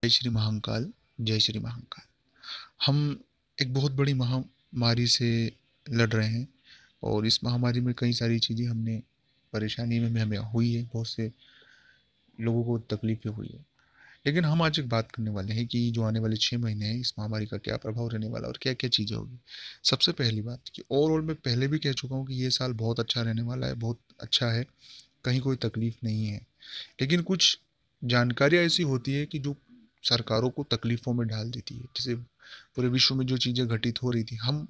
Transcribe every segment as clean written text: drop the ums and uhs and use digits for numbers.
जय श्री महाकाल, जय श्री महाकाल। हम एक बहुत बड़ी महामारी से लड़ रहे हैं और इस महामारी में कई सारी चीज़ें हमने परेशानी में हमें हुई है, बहुत से लोगों को तकलीफ़ें हुई है। लेकिन हम आज एक बात करने वाले हैं कि जो आने वाले 6 महीने हैं, इस महामारी का क्या प्रभाव रहने वाला है और क्या-क्या चीज़ें होगी। सबसे पहली बात कि ओवरऑल मैं पहले भी कह चुका हूँ कि ये साल बहुत अच्छा रहने वाला है, बहुत अच्छा है, कहीं कोई तकलीफ़ नहीं है। लेकिन कुछ जानकारियाँ ऐसी होती है कि जो सरकारों को तकलीफ़ों में डाल देती है। जैसे पूरे विश्व में जो चीज़ें घटित हो रही थी, हम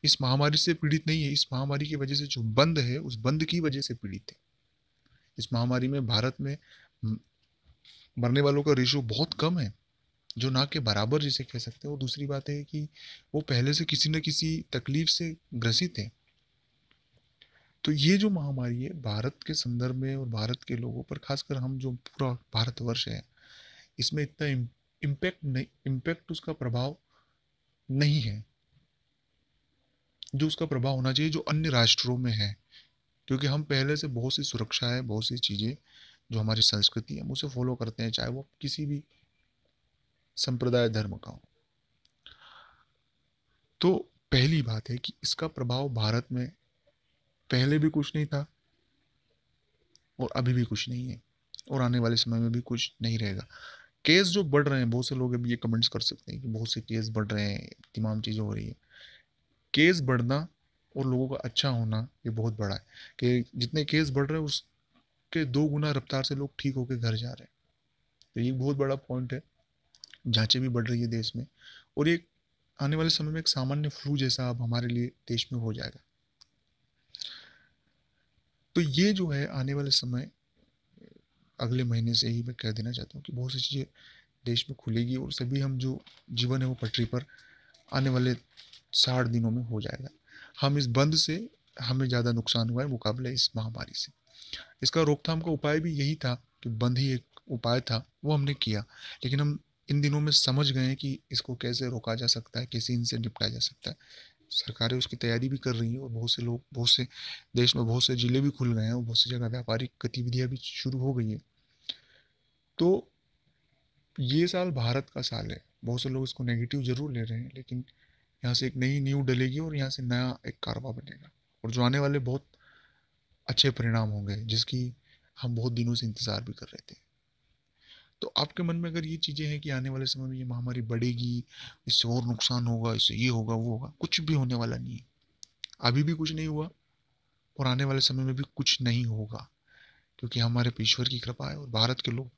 इस महामारी से पीड़ित नहीं है, इस महामारी की वजह से जो बंद है, उस बंद की वजह से पीड़ित है। इस महामारी में भारत में म मरने वालों का रेशियो बहुत कम है, जो ना के बराबर जिसे कह सकते हैं। और दूसरी बात है कि वो पहले से किसी न किसी तकलीफ़ से ग्रसित हैं। तो ये जो महामारी है, भारत के संदर्भ में और भारत के लोगों पर, खासकर हम जो पूरा भारतवर्ष है, इसमें इतना इम्पैक्ट उसका प्रभाव नहीं है, जो उसका प्रभाव होना चाहिए, जो अन्य राष्ट्रों में है। क्योंकि हम पहले से बहुत सी सुरक्षा है, बहुत सी चीज़ें जो हमारी संस्कृति है, हम उसे फॉलो करते हैं, चाहे वो किसी भी संप्रदाय धर्म का हो। तो पहली बात है कि इसका प्रभाव भारत में पहले भी कुछ नहीं था और अभी भी कुछ नहीं है और आने वाले समय में भी कुछ नहीं रहेगा। केस जो बढ़ रहे हैं, बहुत से लोग अभी ये कमेंट्स कर सकते हैं कि बहुत से केस बढ़ रहे हैं, तमाम चीज़ें हो रही है। केस बढ़ना और लोगों का अच्छा होना ये बहुत बड़ा है कि जितने केस बढ़ रहे हैं उसके 2 गुना रफ्तार से लोग ठीक होकर घर जा रहे हैं। तो ये बहुत बड़ा पॉइंट है। जांचें भी बढ़ रही है देश में और ये आने वाले समय में एक सामान्य फ्लू जैसा अब हमारे लिए देश में हो जाएगा। तो ये जो है आने वाले समय, अगले महीने से ही मैं कह देना चाहता हूँ कि बहुत सी चीज़ें देश में खुलेगी और सभी हम जो जीवन है वो पटरी पर आने वाले 60 दिनों में हो जाएगा। हम इस बंद से हमें ज़्यादा नुकसान हुआ है मुकाबले इस महामारी से। इसका रोकथाम का उपाय भी यही था कि बंद ही एक उपाय था, वो हमने किया। लेकिन हम इन दिनों में समझ गए हैं कि इसको कैसे रोका जा सकता है, कैसे इनसे निपटा जा सकता है। सरकारें उसकी तैयारी भी कर रही हैं और बहुत से लोग, बहुत से देश में बहुत से ज़िले भी खुल गए हैं और बहुत सी जगह व्यापारिक गतिविधियाँ भी शुरू हो गई हैं। तो ये साल भारत का साल है। बहुत से लोग इसको नेगेटिव ज़रूर ले रहे हैं, लेकिन यहाँ से एक नई नींव डलेगी और यहाँ से नया एक कारवा बनेगा और जो आने वाले बहुत अच्छे परिणाम होंगे, जिसकी हम बहुत दिनों से इंतज़ार भी कर रहे थे। तो आपके मन में अगर ये चीज़ें हैं कि आने वाले समय में ये महामारी बढ़ेगी, इससे और नुकसान होगा, इससे ये होगा, वो होगा, कुछ भी होने वाला नहीं है। अभी भी कुछ नहीं हुआ और आने वाले समय में भी कुछ नहीं होगा, क्योंकि हमारे पे ईश्वर की कृपा है और भारत के लोग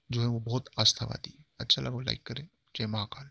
जो है वो बहुत आस्थावादी है। अच्छा लगा लाइक करें। जय महाकाल।